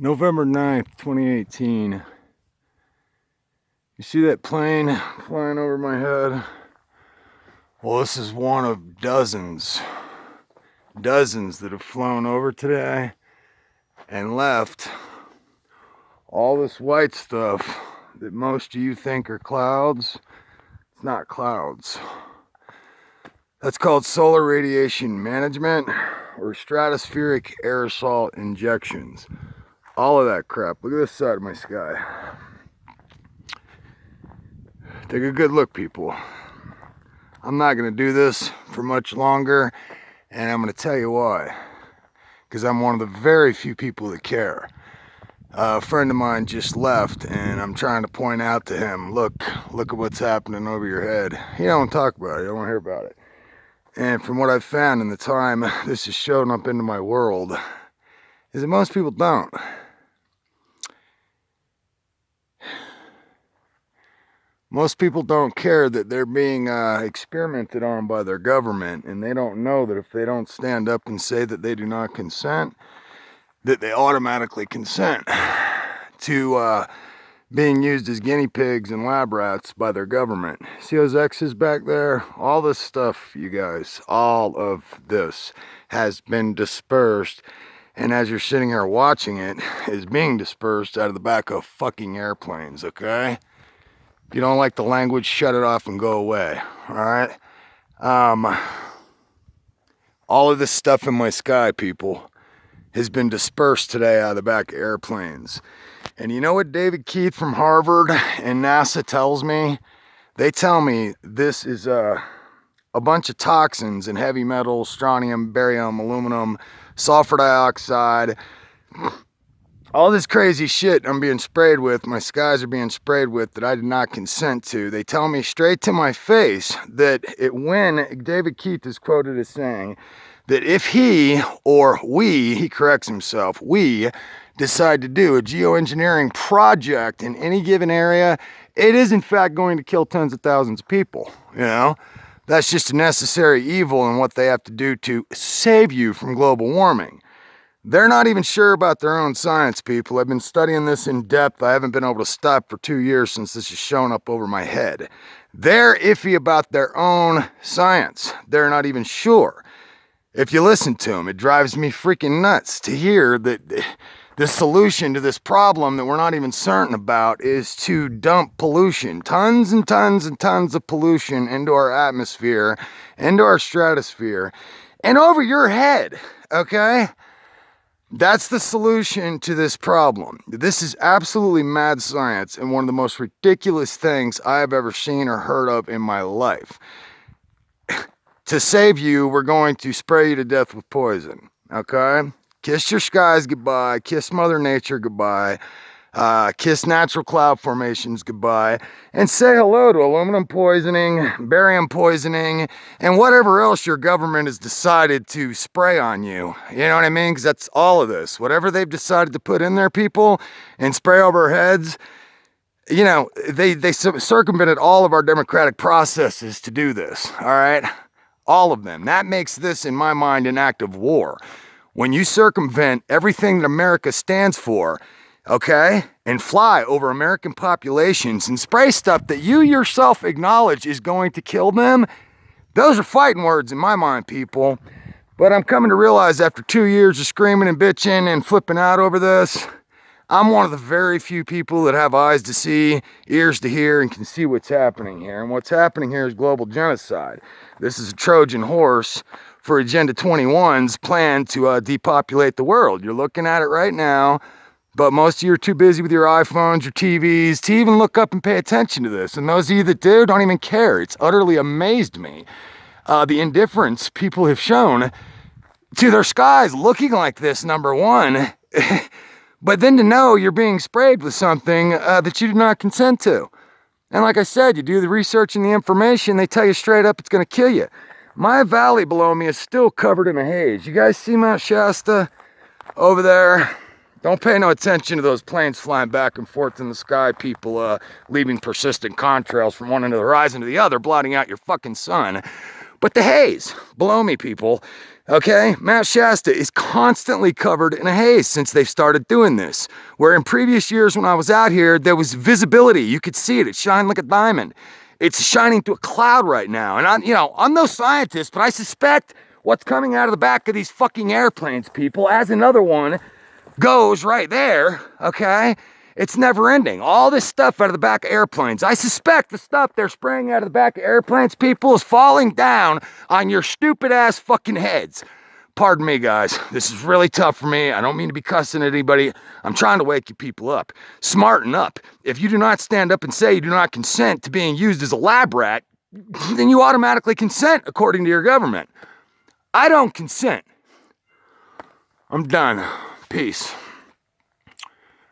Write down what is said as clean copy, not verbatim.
November 9th, 2018. You see that plane flying over my head? Well, this is one of dozens that have flown over today and left all this white stuff that most of you think are clouds. It's not clouds. That's called solar radiation management or stratospheric aerosol injections. All of that crap. Look at this side of my sky. Take a good look, people. I'm not going to do this for much longer, and I'm going to tell you why. Because I'm one of the very few people that care. A friend of mine just left, and I'm trying to point out to him, look at what's happening over your head. He don't talk about it. He don't want to hear about it. And from what I've found in the time this has shown up into my world, is that most people don't. Most people don't care that they're being experimented on by their government, and they don't know that if they don't stand up and say that they do not consent, that they automatically consent to being used as guinea pigs and lab rats by their government. See those X's back there? All this stuff, you guys, all of this has been dispersed, and as you're sitting here watching it, is being dispersed out of the back of fucking airplanes, okay? If you don't like the language, shut it off and go away, all right? All of this stuff in my sky, people, has been dispersed today out of the back of airplanes. And you know what David Keith from Harvard and NASA tells me? They tell me this is a bunch of toxins and heavy metals, strontium, barium, aluminum, sulfur dioxide, all this crazy shit I'm being sprayed with, my skies are being sprayed with that I did not consent to. They tell me straight to my face that when David Keith is quoted as saying that if he or we, he corrects himself, we decide to do a geoengineering project in any given area, it is in fact going to kill tens of thousands of people, you know? That's just a necessary evil in what they have to do to save you from global warming. They're not even sure about their own science, people. I've been studying this in depth. I haven't been able to stop for 2 years since this has shown up over my head. They're iffy about their own science. They're not even sure. If you listen to them, it drives me freaking nuts to hear that the solution to this problem that we're not even certain about is to dump pollution, tons and tons and tons of pollution into our atmosphere, into our stratosphere, and over your head, okay? That's the solution to this problem. This is absolutely mad science and one of the most ridiculous things I have ever seen or heard of in my life. To save you, we're going to spray you to death with poison, okay? Kiss your skies goodbye, kiss Mother Nature goodbye, kiss natural cloud formations goodbye, and say hello to aluminum poisoning, barium poisoning, and whatever else your government has decided to spray on you. You know what I mean? Because that's all of this. Whatever they've decided to put in there, people, and spray over our heads, you know, they circumvented all of our democratic processes to do this, all right? All of them. That makes this, in my mind, an act of war. When you circumvent everything that America stands for, okay, and fly over American populations and spray stuff that you yourself acknowledge is going to kill them, those are fighting words in my mind, people. But I'm coming to realize after 2 years of screaming and bitching and flipping out over this, I'm one of the very few people that have eyes to see, ears to hear, and can see what's happening here. And what's happening here is global genocide. This is a Trojan horse for Agenda 21's plan to depopulate the world. You're looking at it right now, but most of you are too busy with your iPhones, your TVs, to even look up and pay attention to this. And those of you that do, don't even care. It's utterly amazed me, the indifference people have shown to their skies looking like this, number one. But then to know you're being sprayed with something that you do not consent to. And like I said, you do the research and the information, they tell you straight up it's going to kill you. My valley below me is still covered in a haze. You guys see Mount Shasta over there? Don't pay no attention to those planes flying back and forth in the sky, people leaving persistent contrails from one end of the horizon to the other, blotting out your fucking sun. But the haze below me, people, Okay, Mount Shasta is constantly covered in a haze since they've started doing this. Where in previous years when I was out here, there was visibility. You could see it. It shined like a diamond. It's shining through a cloud right now. And I'm no scientist, but I suspect what's coming out of the back of these fucking airplanes, people, as another one goes right there, okay? It's never ending. All this stuff out of the back of airplanes. I suspect the stuff they're spraying out of the back of airplanes, people, is falling down on your stupid ass fucking heads. Pardon me, guys. This is really tough for me. I don't mean to be cussing at anybody. I'm trying to wake you people up. Smarten up. If you do not stand up and say you do not consent to being used as a lab rat, then you automatically consent according to your government. I don't consent. I'm done. Peace.